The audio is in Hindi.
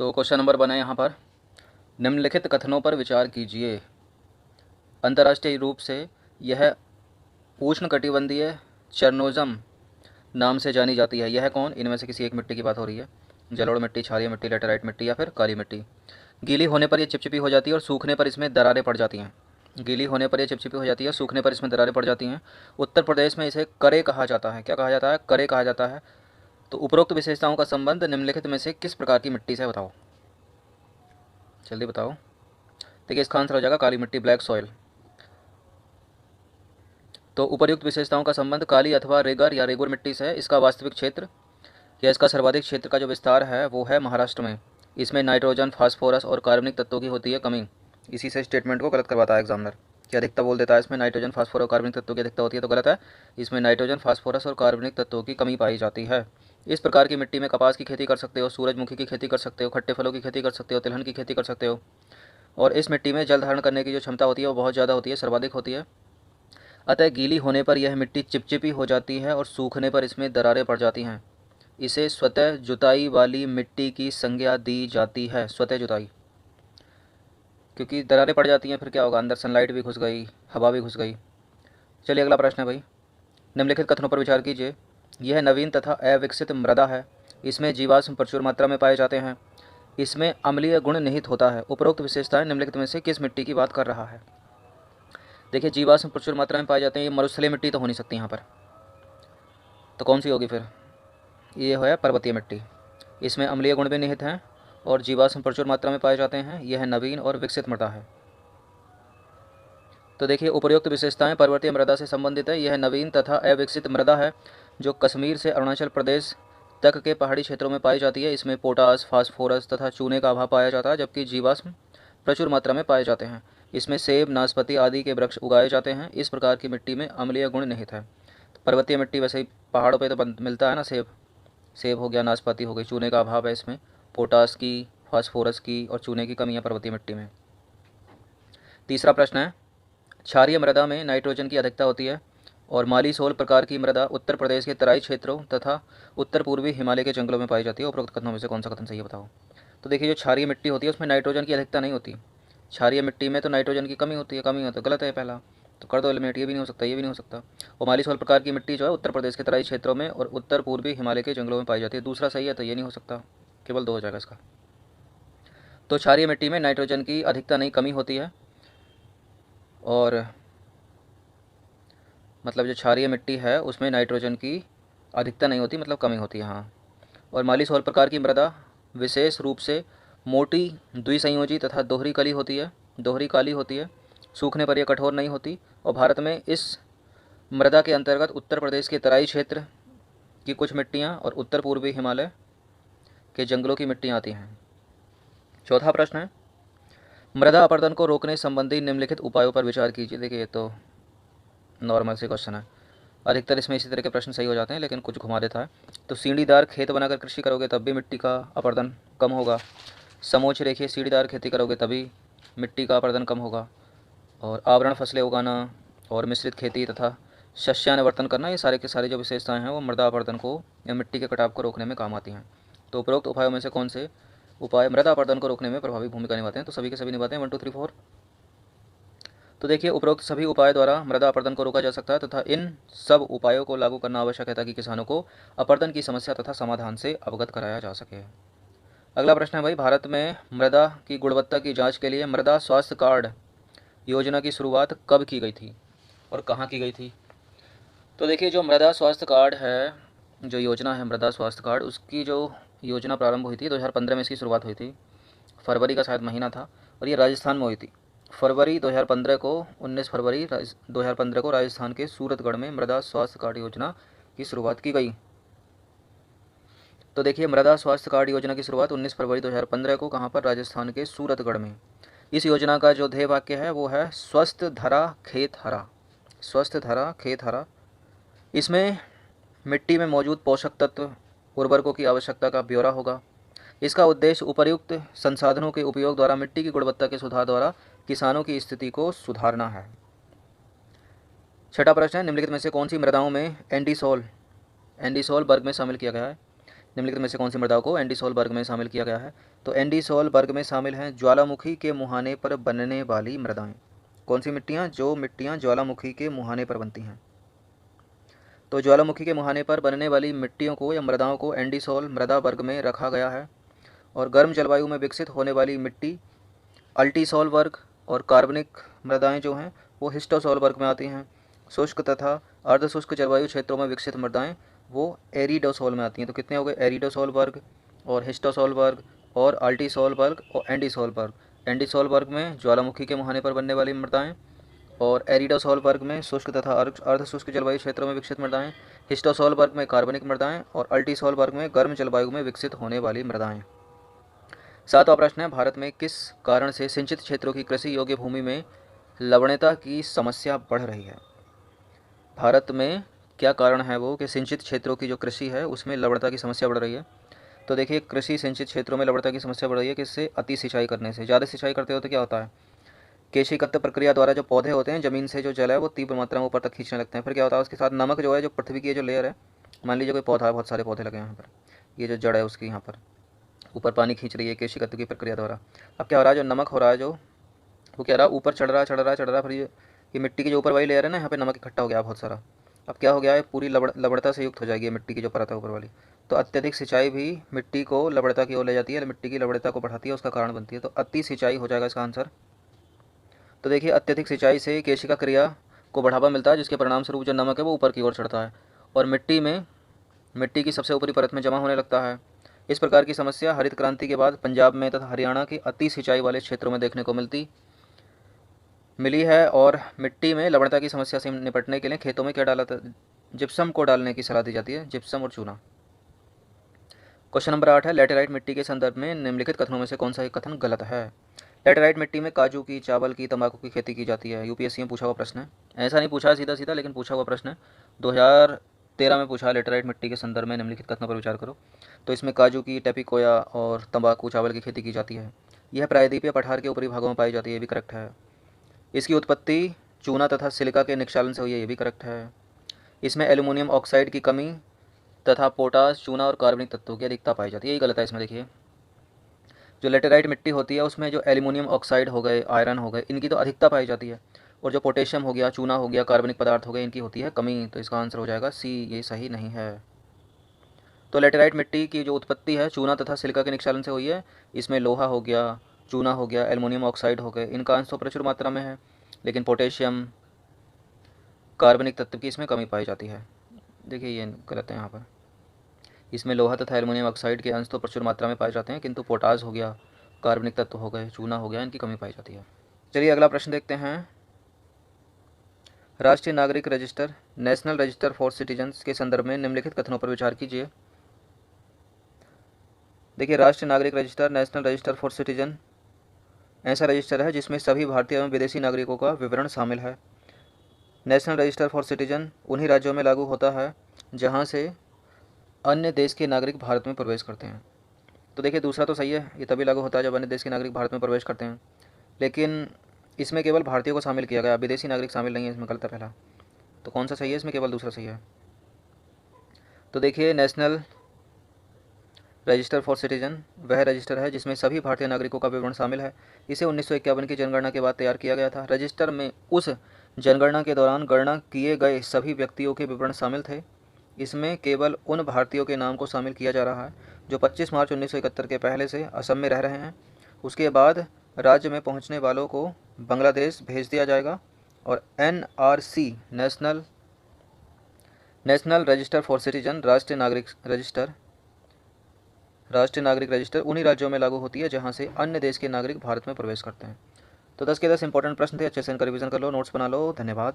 तो क्वेश्चन नंबर 1 है यहाँ पर, निम्नलिखित कथनों पर विचार कीजिए। अंतर्राष्ट्रीय रूप से यह उष्णकटिबंधीय चरनोज़म नाम से जानी जाती है। यह कौन? इनमें से किसी एक मिट्टी की बात हो रही है। जलोढ़ मिट्टी, क्षारीय मिट्टी, लेटराइट मिट्टी या फिर काली मिट्टी। गीली होने पर यह चिपचिपी हो जाती है और सूखने पर इसमें दरारें पड़ जाती हैं। गीली होने पर यह चिपचिपी हो जाती है, सूखने पर इसमें दरारें पड़ जाती हैं। उत्तर प्रदेश में इसे करे कहा जाता है। क्या कहा जाता है? करे कहा जाता है। तो उपरोक्त विशेषताओं का संबंध निम्नलिखित में से किस प्रकार की मिट्टी से बताओ? जल्दी बताओ। देखिए इसका आंसर हो जाएगा काली मिट्टी, ब्लैक सॉइल। तो उपर्युक्त विशेषताओं का संबंध काली अथवा रेगर या रेगुर मिट्टी से है। इसका वास्तविक क्षेत्र या इसका सर्वाधिक क्षेत्र का जो विस्तार है वो है महाराष्ट्र में। इसमें नाइट्रोजन, फास्फोरस और कार्बनिक तत्वों की होती है कमी। इसी से स्टेटमेंट को गलत करवाता है एग्जामिनर कि अधिकता बोल देता है इसमें नाइट्रोजन, फास्फोरस और कार्बनिक तत्वों की अधिकता होती है, तो गलत है। इसमें नाइट्रोजन, फास्फोरस और कार्बनिक तत्वों की कमी पाई जाती है। इस प्रकार की मिट्टी में कपास की खेती कर सकते हो, सूरजमुखी की खेती कर सकते हो, खट्टे फलों की खेती कर सकते हो, तिलहन की खेती कर सकते हो। और इस मिट्टी में जल धारण करने की जो क्षमता होती है वो बहुत ज़्यादा होती है, सर्वाधिक होती है। अतः गीली होने पर यह मिट्टी चिपचिपी हो जाती है और सूखने पर इसमें दरारें पड़ जाती हैं। इसे स्वतः जुताई वाली मिट्टी की संज्ञा दी जाती है। स्वतः जुताई, क्योंकि दरारें पड़ जाती हैं फिर क्या होगा, अंदर सनलाइट भी घुस गई, हवा भी घुस गई। चलिए अगला प्रश्न है भाई, निम्नलिखित कथनों पर विचार कीजिए। यह नवीन तथा अविकसित मृदा है। इसमें जीवाश्म प्रचुर मात्रा में पाए जाते हैं। इसमें अम्लीय गुण निहित होता है। उपरोक्त विशेषताएं निम्नलिखित में से किस मिट्टी की बात कर रहा है? देखिए जीवाश्म प्रचुर मात्रा में पाए जाते हैं, ये मरुस्थलीय मिट्टी तो हो नहीं सकती यहाँ पर, तो कौन सी होगी फिर? ये है पर्वतीय मिट्टी। इसमें अम्लीय गुण भी निहित हैं और जीवाश्म प्रचुर मात्रा में पाए जाते हैं। यह नवीन और विकसित मृदा है। तो देखिए उपर्युक्त विशेषताएं पर्वतीय मृदा से संबंधित है। यह नवीन तथा अविकसित मृदा है जो कश्मीर से अरुणाचल प्रदेश तक के पहाड़ी क्षेत्रों में पाई जाती है। इसमें पोटास, फास्फोरस तथा चूने का अभाव पाया जाता है, जबकि जीवाश्म प्रचुर मात्रा में पाए जाते हैं। इसमें सेब, नाशपाती आदि के वृक्ष उगाए जाते हैं। इस प्रकार की मिट्टी में अम्लीय गुण निहित है। तो पर्वतीय मिट्टी वैसे ही पहाड़ों पे तो मिलता है ना, सेब हो गया, नाशपाती हो गई। चूने का अभाव है इसमें, पोटास की, फास्फोरस की और चूने की कमी है पर्वतीय मिट्टी में। तीसरा प्रश्न है, क्षारीय मृदा में नाइट्रोजन की अधिकता होती है और मालीसोल प्रकार की मृदा उत्तर प्रदेश के तराई क्षेत्रों तथा उत्तर पूर्वी हिमालय के जंगलों में पाई जाती है। उपरोक्त कथनों में से कौन सा कथन सही है बताओ? तो देखिए जो क्षारीय मिट्टी होती है उसमें नाइट्रोजन की अधिकता नहीं होती। क्षारीय मिट्टी में तो नाइट्रोजन की कमी होती है। कमी हो तो गलत है पहला, तो कर दो एलिमिनेट। ये भी नहीं हो सकता, ये भी नहीं हो सकता। और मालीसोल प्रकार की मिट्टी जो है उत्तर प्रदेश के तराई क्षेत्रों में और उत्तर पूर्वी हिमालय के जंगलों में पाई जाती है। दूसरा सही है, तो ये नहीं हो सकता, केवल 2 हो जाएगा इसका। तो क्षारीय मिट्टी में नाइट्रोजन की अधिकता नहीं, कमी होती है। और मतलब जो क्षारीय मिट्टी है उसमें नाइट्रोजन की अधिकता नहीं होती, मतलब कमी होती है। हाँ। और मालीसोल प्रकार की मृदा विशेष रूप से मोटी, द्विसंयोजी तथा दोहरी काली होती है। सूखने पर यह कठोर नहीं होती। और भारत में इस मृदा के अंतर्गत उत्तर प्रदेश के तराई क्षेत्र की कुछ मिट्टियाँ और उत्तर पूर्वी हिमालय के जंगलों की मिट्टियाँ आती हैं। चौथा प्रश्न है, मृदा अपरदन को रोकने संबंधी निम्नलिखित उपायों पर विचार कीजिए। देखिए ये तो नॉर्मल से क्वेश्चन है, अधिकतर इसमें इसी तरह के प्रश्न सही हो जाते हैं, लेकिन कुछ घुमा देता है। तो सीढ़ीदार खेत बनाकर कृषि करोगे तब भी मिट्टी का अपरदन कम होगा। समोच्च रेखीय सीढ़ीदार खेती करोगे तभी मिट्टी का अपरदन कम होगा। और आवरण फसलें उगाना और मिश्रित खेती तथा शस्यानुवर्तन करना, ये सारे के सारे जो विशेषताएं हैं वो मृदा अपरदन को या मिट्टी के कटाव को रोकने में काम आती हैं। तो उपरोक्त उपायों में से कौन से उपाय मृदा अपरदन को रोकने में प्रभावी भूमिका निभाते हैं? तो सभी के सभी निभाते हैं, 1 2 3 4। तो देखिए उपरोक्त सभी उपायों द्वारा मृदा अपरदन को रोका जा सकता है तथा इन सब उपायों को लागू करना आवश्यक है ताकि किसानों को अपरदन की समस्या तथा समाधान से अवगत कराया जा सके। अगला प्रश्न है भाई, भारत में मृदा की गुणवत्ता की जांच के लिए मृदा स्वास्थ्य कार्ड योजना की शुरुआत कब की गई थी और कहाँ की गई थी? तो देखिए जो मृदा स्वास्थ्य कार्ड है, जो योजना है मृदा स्वास्थ्य कार्ड, उसकी जो योजना प्रारंभ हुई थी 2015 में इसकी शुरुआत हुई थी। फरवरी का शायद महीना था और ये राजस्थान में हुई थी। फरवरी 2015 को 19 फरवरी 2015 को राजस्थान के सूरतगढ़ में मृदा स्वास्थ्य कार्ड योजना की शुरुआत की गई। तो देखिए मृदा स्वास्थ्य कार्ड योजना की शुरुआत 19 फरवरी 2015 को कहाँ पर? राजस्थान के सूरतगढ़ में। इस योजना का जो ध्येय वाक्य है वो है स्वस्थ धरा खेत हरा। स्वस्थ धरा खेत हरा। इसमें मिट्टी में मौजूद पोषक तत्व, उर्वरकों की आवश्यकता का ब्यौरा होगा। इसका उद्देश्य उपर्युक्त संसाधनों के उपयोग द्वारा मिट्टी की गुणवत्ता के सुधार द्वारा किसानों की स्थिति को सुधारना है। छठा प्रश्न है, निम्नलिखित में से कौन सी मृदाओं में एंडीसोल वर्ग में शामिल किया गया है? निम्नलिखित में से कौन सी मृदाओं को एंडीसोल वर्ग में शामिल किया गया है? तो एंडीसोल वर्ग में शामिल हैं ज्वालामुखी के मुहाने पर बनने वाली मृदाएं। कौन सी मिट्टियाँ? जो मिट्टियाँ ज्वालामुखी के मुहाने पर बनती हैं। तो ज्वालामुखी के मुहाने पर बनने वाली मिट्टियों को या मृदाओं को एंडीसोल मृदा वर्ग में रखा गया है। और गर्म जलवायु में विकसित होने वाली मिट्टी अल्टीसोल वर्ग, और कार्बनिक मृदाएं जो हैं वो हिस्टोसोल वर्ग में आती हैं। शुष्क तथा अर्धशुष्क जलवायु क्षेत्रों में विकसित मृदाएं वो एरिडोसोल में आती हैं। तो कितने हो गए? एरिडोसोल वर्ग और हिस्टोसोल वर्ग और अल्टीसोल वर्ग और एंडीसोल वर्ग। एंडीसोल वर्ग में ज्वालामुखी के मुहाने पर बनने वाली मृदाएं, और एरिडोसोल वर्ग में शुष्क तथा अर्धशुष्क जलवायु क्षेत्रों में विकसित मृदाएं, हिस्टोसोल वर्ग में कार्बनिक मृदाएं और अल्टीसोल वर्ग में गर्म जलवायु में विकसित होने वाली मृदाएं। 7वां प्रश्न है, भारत में किस कारण से सिंचित क्षेत्रों की कृषि योग्य भूमि में लवणता की समस्या बढ़ रही है? भारत में क्या कारण है वो कि सिंचित क्षेत्रों की जो कृषि है उसमें लवणता की समस्या बढ़ रही है? तो देखिए, कृषि सिंचित क्षेत्रों में लवणता की समस्या बढ़ रही है किससे? अति सिंचाई करने से। ज़्यादा सिंचाई करते हो तो क्या होता है? केशिकत्व प्रक्रिया द्वारा जो पौधे होते हैं, ज़मीन से जो जल है वो तीव्र मात्रा में ऊपर तक खींचने लगते हैं। फिर क्या होता है? उसके साथ नमक जो है, जो पृथ्वी की जो लेयर है, मान लीजिए कोई पौधा है, बहुत सारे पौधे लगे हैं यहाँ पर, ये जो जड़ है उसकी यहाँ पर ऊपर पानी खींच रही है केशिकत्व की प्रक्रिया द्वारा। अब क्या हो रहा है? जो नमक हो रहा है जो वो क्या रहा, ऊपर चढ़ रहा, फिर ये मिट्टी की जो ऊपर वाली लेयर है ना, यहाँ पे नमक इकट्ठा हो गया बहुत सारा। अब क्या हो गया है? पूरी लवणता से युक्त हो जाएगी मिट्टी की जो परत है ऊपर वाली। तो अत्यधिक सिंचाई भी मिट्टी को लवणता की ओर ले जाती है, मिट्टी की लवणता को बढ़ाती है, उसका कारण बनती है। तो अति सिंचाई हो जाएगा इसका आंसर। तो देखिए, अत्यधिक सिंचाई से केशिका क्रिया को बढ़ावा मिलता है, जिसके परिणाम स्वरूप जो नमक है वो ऊपर की ओर चढ़ता है और मिट्टी की सबसे ऊपरी परत में जमा होने लगता है। इस प्रकार की समस्या हरित क्रांति के बाद पंजाब में तथा हरियाणा के अति सिंचाई वाले क्षेत्रों में देखने को मिली है। और मिट्टी में लवणता की समस्या से निपटने के लिए खेतों में क्या डाला था? जिप्सम को डालने की सलाह दी जाती है, जिप्सम और चूना। क्वेश्चन नंबर 8 है, लैटेराइट मिट्टी के संदर्भ में निम्नलिखित कथनों में से कौन सा एक कथन गलत है? लैटेराइट मिट्टी में काजू की, चावल की, तंबाकू की खेती की जाती है। यूपीएससी में पूछा हुआ प्रश्न है, ऐसा नहीं पूछा सीधा सीधा, लेकिन पूछा हुआ प्रश्न है। 2013 में पूछा, लैटेराइट मिट्टी के संदर्भ में निम्नलिखित कथनों पर विचार करो। तो इसमें काजू की, टेपिकोया और तंबाकू, चावल की खेती की जाती है। यह प्रायद्वीपीय पठार के ऊपरी भागों में पाई जाती है, ये भी करेक्ट है। इसकी उत्पत्ति चूना तथा सिलिका के निक्षालन से हुई है, ये भी करेक्ट है। इसमें एल्यूमिनियम ऑक्साइड की कमी तथा पोटास, चूना और कार्बनिक तत्वों की अधिकता पाई जाती है, यही गलत है इसमें। देखिए, जो लेटेराइट मिट्टी होती है उसमें जो एल्यूमिनियम ऑक्साइड हो गए, आयरन हो गए, इनकी तो अधिकता पाई जाती है, और जो पोटेशियम हो गया, चूना हो गया, कार्बनिक पदार्थ हो गए, इनकी होती है कमी। तो इसका आंसर हो जाएगा सी, ये सही नहीं है। तो लेटेराइट मिट्टी की जो उत्पत्ति है चूना तथा सिलिका के निक्षालन से हुई है। इसमें लोहा हो गया, चूना हो गया, एल्यूमिनियम ऑक्साइड हो गए, इनका अंश तो प्रचुर मात्रा में है, लेकिन पोटेशियम, कार्बनिक तत्व की इसमें कमी पाई जाती है। देखिए, ये गलत है यहाँ पर। इसमें लोहा तथा एल्यूमिनियम ऑक्साइड के अंश तो प्रचुर मात्रा में पाए जाते हैं, किंतु पोटास हो गया, कार्बनिक तत्व हो गए, चूना हो गया, इनकी कमी पाई जाती है। चलिए अगला प्रश्न देखते हैं। राष्ट्रीय नागरिक register, national register for citizens के संदर्भ में निम्नलिखित कथनों पर विचार कीजिए। देखिए, राष्ट्रीय नागरिक register, national register for citizen ऐसा रजिस्टर है जिसमें सभी भारतीय एवं विदेशी नागरिकों का विवरण शामिल है। नेशनल रजिस्टर फॉर सिटीजन उन्हीं राज्यों में लागू होता है जहाँ से अन्य देश के नागरिक भारत में प्रवेश करते हैं। तो देखिए, दूसरा तो सही है, ये तभी लागू होता है जब अन्य देश के नागरिक भारत में प्रवेश करते हैं, लेकिन इसमें केवल भारतीयों को शामिल किया गया, विदेशी नागरिक शामिल नहीं है, इसमें गलत है पहला। तो कौन सा सही है इसमें? केवल दूसरा सही है। तो देखिए, नेशनल रजिस्टर फॉर सिटीजन वह रजिस्टर है जिसमें सभी भारतीय नागरिकों का विवरण शामिल है। इसे 1951 की जनगणना के बाद तैयार किया गया था। रजिस्टर में उस जनगणना के दौरान गणना किए गए सभी व्यक्तियों के विवरण शामिल थे। इसमें केवल उन भारतीयों के नाम को शामिल किया जा रहा है जो 25 मार्च 1971 के पहले से असम में रह रहे हैं। उसके बाद राज्य में पहुंचने वालों को बांग्लादेश भेज दिया जाएगा। और NRC national register for citizen राष्ट्रीय नागरिक रजिस्टर उन्हीं राज्यों में लागू होती है जहां से अन्य देश के नागरिक भारत में प्रवेश करते हैं। तो 10 के 10 इंपॉर्टेंट प्रश्न थे, अच्छे से इनका रिवीजन कर लो, नोट्स बना लो। धन्यवाद।